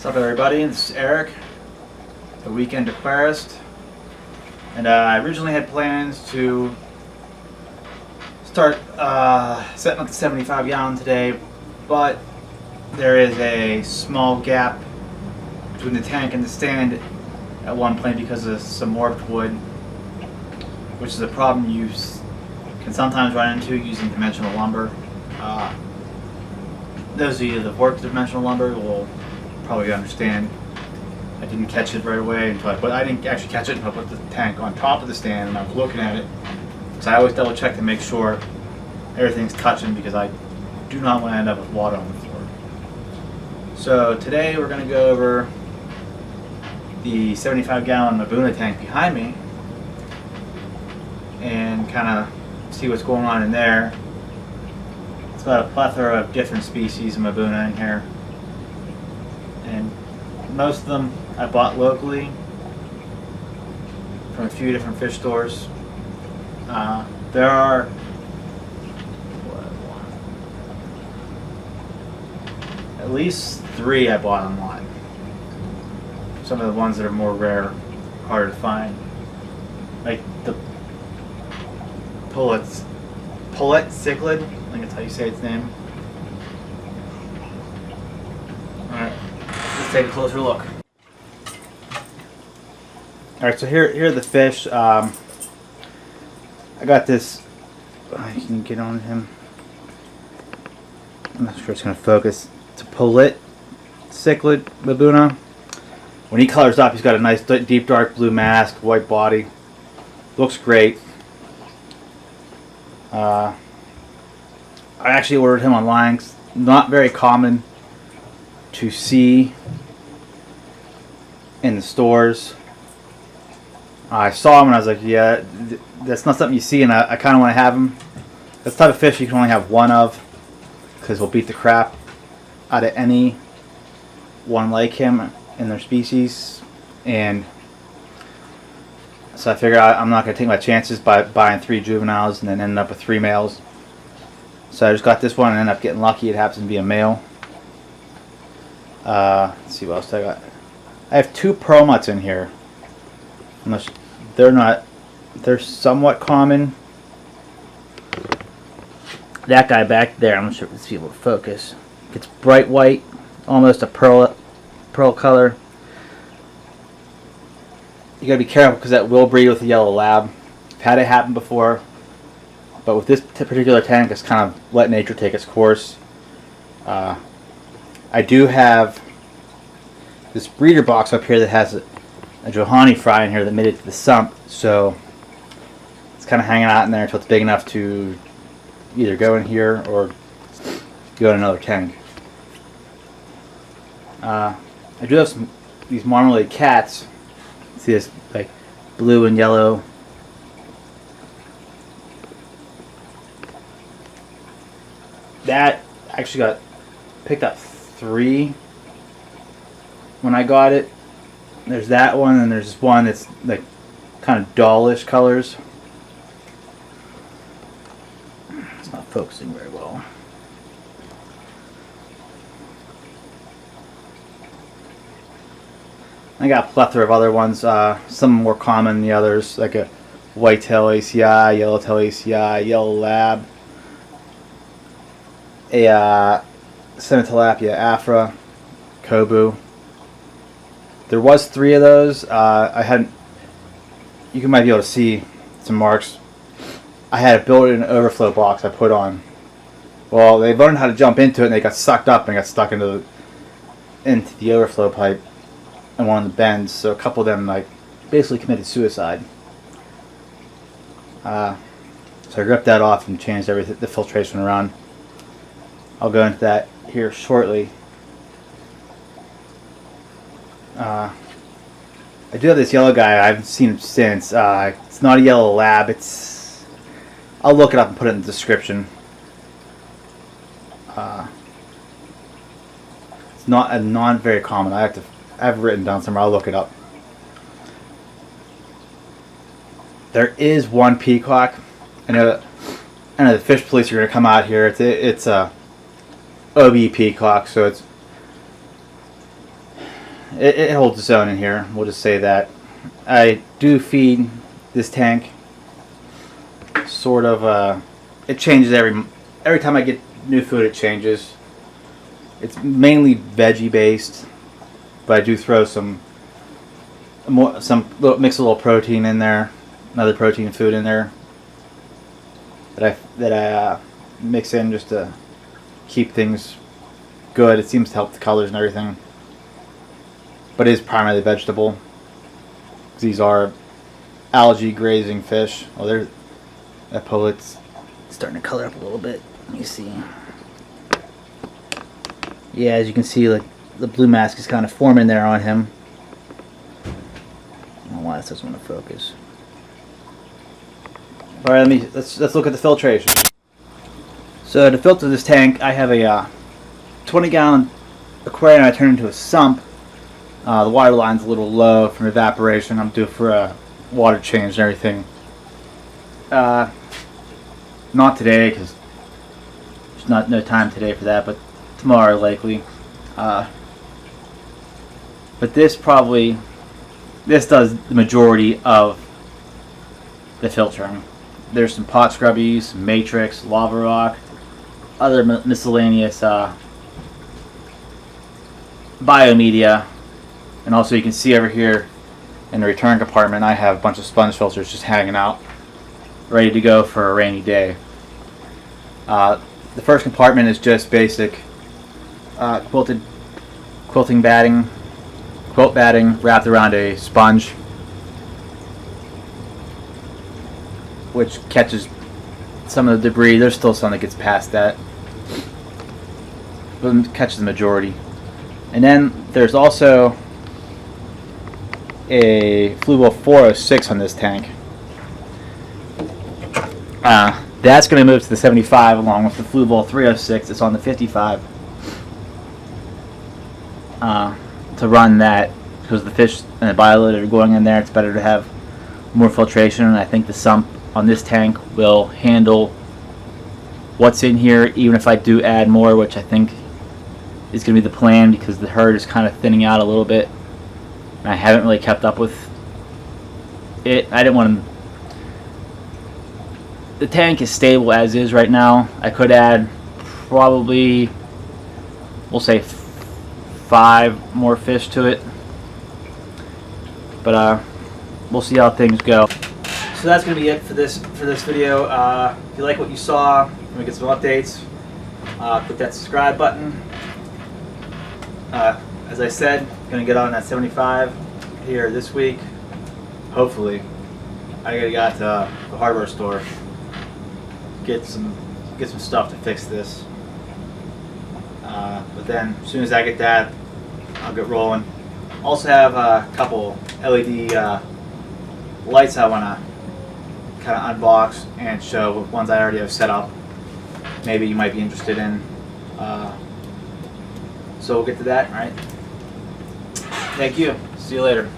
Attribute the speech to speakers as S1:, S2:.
S1: What's up, everybody? This is Eric, the Weekend Aquarist, and I originally had plans to start setting up the 75 gallon today, but there is a small gap between the tank and the stand at one point because of some warped wood, which is a problem you can sometimes run into using dimensional lumber. Those of you that have worked with dimensional lumber will probably understand. I didn't catch it right away but I didn't actually catch it until I put the tank on top of the stand and I was looking at it. So I always double check to make sure everything's touching because I do not want to end up with water on the floor. So today we're going to go over the 75 gallon Mbuna tank behind me and kind of see what's going on in there. It's got a plethora of different species of Mbuna in here, and most of them I bought locally from a few different fish stores. There are at least 3 I bought online. Some of the ones that are more rare, harder to find, like the Pullet cichlid, I think that's how you say its name. Alright, let's take a closer look. Alright, so here are the fish. I got this, you can get on him. I'm not sure it's going to focus. It's a Pullet cichlid Mbuna. When he colors up, he's got a nice deep dark blue mask, white body. Looks great. I actually ordered him online. It's not very common to see in the stores. I saw him and I was like, yeah, that's not something you see, and I kind of want to have him. That's the type of fish you can only have one of because he'll beat the crap out of any one like him in their species. And so I figured I'm not going to take my chances by buying 3 juveniles and then ending up with 3 males. So I just got this one and ended up getting lucky. It happens to be a male. Let's see what else I got. I have 2 pearl mutts in here. Unless they're somewhat common. That guy back there, I'm not sure if it's able to focus. It's bright white, almost a pearl color. You gotta be careful because that will breed with a yellow lab. I've had it happen before, but with this particular tank, it's kind of let nature take its course. I do have this breeder box up here that has a Johani fry in here that made it to the sump, so it's kind of hanging out in there until it's big enough to either go in here or go in another tank. I do have these marmalade cats. See this, like, blue and yellow. That actually got picked up 3 when I got it. There's that one, and there's this one that's like kind of dullish colors. It's not focusing very well. I got a plethora of other ones, some more common than the others, like a whitetail ACI, yellowtail ACI, yellow lab, a Semitilapia afra, kobu. There was 3 of those. I hadn't. You might be able to see some marks. I had a built-in overflow box I put on. Well, they learned how to jump into it, and they got sucked up and got stuck into the overflow pipe and one of the bends, so a couple of them like basically committed suicide. So I ripped that off and changed everything, the filtration around. I'll go into that here shortly. I do have this yellow guy. I haven't seen him since. It's not a yellow lab. I'll look it up and put it in the description. It's not very common. I've written down somewhere. I'll look it up. There is one peacock. I know the fish police are going to come out here. It's a OB peacock, so it holds its own in here. We'll just say that. I do feed this tank sort of, it changes every time I get new food. It changes. It's mainly veggie based, but I do throw mix a little protein in there, another protein food in there that I mix in just to keep things good. It seems to help the colors and everything, but it is primarily vegetable. These are algae grazing fish. Oh, that pullet's starting to color up a little bit. Let me see. Yeah, as you can see, like the blue mask is kind of forming there on him. I don't know why this doesn't want to focus. All right, let's look at the filtration. So to filter this tank, I have a 20-gallon aquarium I turned into a sump. The water line's a little low from evaporation. I'm due for a water change and everything. Not today, because there's no time today for that, but tomorrow likely. But this does the majority of the filtering. There's some pot scrubbies, matrix, lava rock, other miscellaneous biomedia, and also you can see over here in the return compartment I have a bunch of sponge filters just hanging out, ready to go for a rainy day. The first compartment is just basic quilt batting wrapped around a sponge, which catches some of the debris. There's still some that gets past that, but it catches the majority. And then there's also a Fluval 406 on this tank. That's going to move to the 75 along with the Fluval 306. It's on the 55 to run that, because the fish and the bioload are going in there. It's better to have more filtration, and I think the sump on this tank will handle what's in here, even if I do add more, which I think is going to be the plan, because the herd is kind of thinning out a little bit and I haven't really kept up with it. I didn't want to. The tank is stable as is right now. I could add probably, we'll say 5 more fish to it, but we'll see how things go. So that's going to be it for this video. If you like what you saw, let me get some updates. Click that subscribe button. As I said, going to get on that 75 here this week. Hopefully, I gotta get to the hardware store, get some stuff to fix this. But then, as soon as I get that, I'll get rolling. Also have a couple LED lights I want to kind of unbox and show, ones I already have set up. Maybe you might be interested in. So we'll get to that. All right. Thank you. See you later.